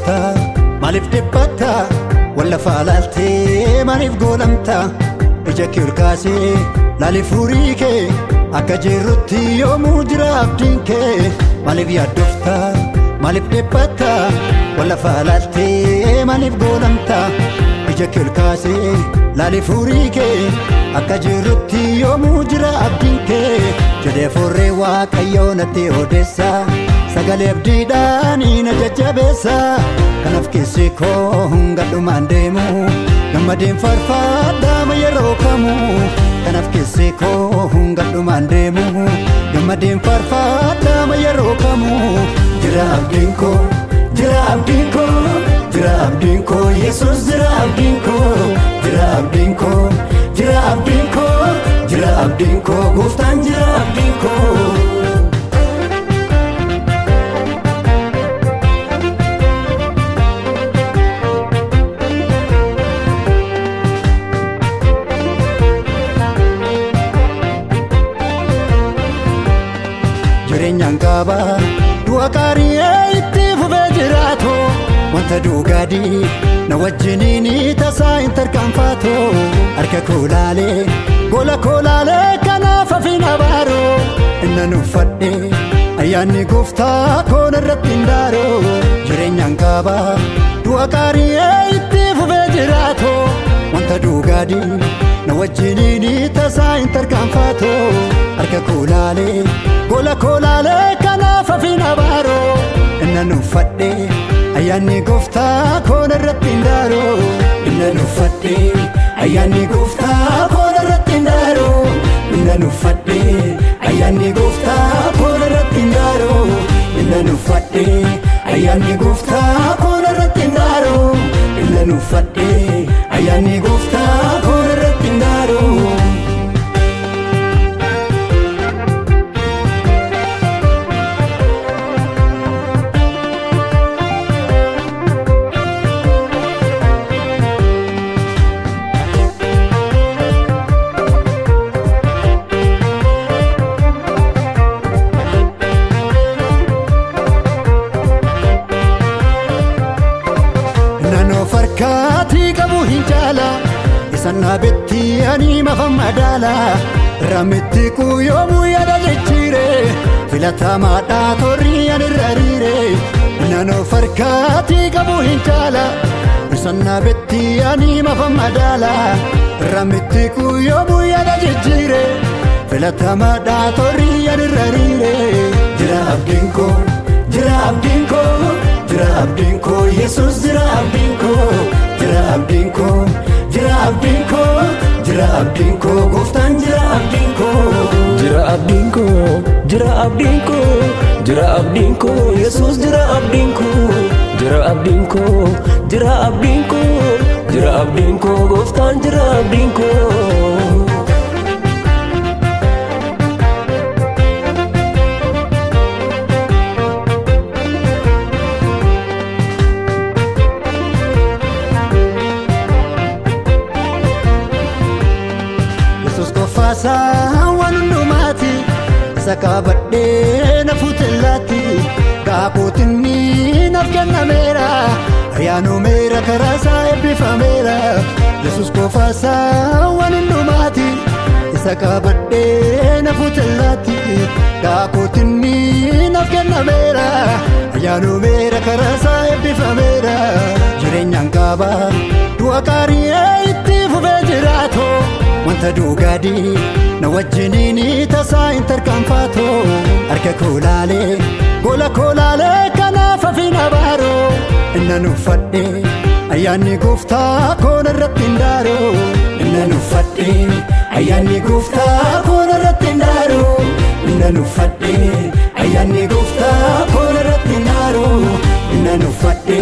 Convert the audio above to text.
yaadofta maaliif dhiphata wallafa laaltee maaliif goolamta ija kee ol kaasee laali furii kee akka jirrutti yoomuu jira abdiin kee maaliif yaadofta maaliif dhiphata wallafa laaltee maaliif goolamta ija kee ol kaasee laali furii kee akka jirrutti yoomuu jira abdiin kee jedhee forree Waaqayyoo natti odeessa sagalee abdiidhaan na jajjabeessa kanaaf keessi koo hungadhumaan deemu gammadeen farfaadhaama yeroo kamuu kanaaf keessi koo hungadhumaan deemu gammadeen farfaadhaama yeroo kamuu jira abdiin koo jira abdiin koo jira abdiin koo Yesuus jira abdiin koo jira abdiin koo jira abdiin koo jira abdiin koo Gooftaan jira abdiin koo. Jireenyaan qabaa du'a qaarii itti fufee jiraatu wanta dhugaadii na wajjiniin tasaa hin tarkaanfaatu harka koo laalee gola koo laalee kanaaf hafiin abaaroo inna nuffadhe ayyaanni Gooftaa koon irratti hin daaroo jireenyaan qabaa du'a qaarii itti fufee jiraatu wanta dhugaadii na wajjiniin tasaa hin tarkaanfaatu harka koo laalee gola koo laalee kanaaf hafiin abaaroo inna nuffadhe ayyaanni Gooftaa koon irratti hin daaroo inna nuffadhe ayyaanni Gooftaa koon irratti hin daaroo inna nuffadhe ayyaanni Gooftaa koon irratti hin daaroo inna nuffadhe ayyaanni Gooftaa koon irratti hin daaroo inna nuffadhe ayyaanni Gooftaa koon irratti hin daaroo. Farkaatii qabu hin jaala isannaa betti ani mafan madaala ramitti kuyoomuu yaada jechire filatamaadhaa torrii ani rariire nanoo farkaatii qabu hin jaala isannaa betti ani mafan madaala ramitti kuyoomuu yaada jechire filatamaadhaa torrii ani rariire jira abdiin koo jira abdiin koo jira abdiin koo Yesuus jira abdiin koo jira abdiin koo jira abdiin koo jira abdiin koo Gooftaan jira abdiin koo jira abdiin koo jira abdiin koo jira abdiin koo Yesuus jira abdiin koo jira abdiin koo jira abdiin koo jira abdiin koo Gooftaan jira abdiin koo. Waan hundumaati isa qabadhee na fuutellaatti gaafootinni naaf kennameera ayyaanumeera karaa isaa eebbifameera Yesuus qofaasaa waan hundumaati isa qabadhee na fuutellaatti gaafootinni naaf kennameera ayyaanumeera karaa isaa eebbifameera jireenyaan qabaa du'a qaarii itti fufee jiraatu wanta dhugaadii na wajjiniin tasaa hin tarkaanfaatu harka koo laalee gola koo laalee kanaaf hafiin abaaroo inna nuffadhe ayyaanni Gooftaa koon irratti hin daaroo inna nuffadhe ayyaanni Gooftaa koon irratti hin daaroo inna nuffadhe ayyaanni Gooftaa koon irratti hin daaroo inna nuffadhe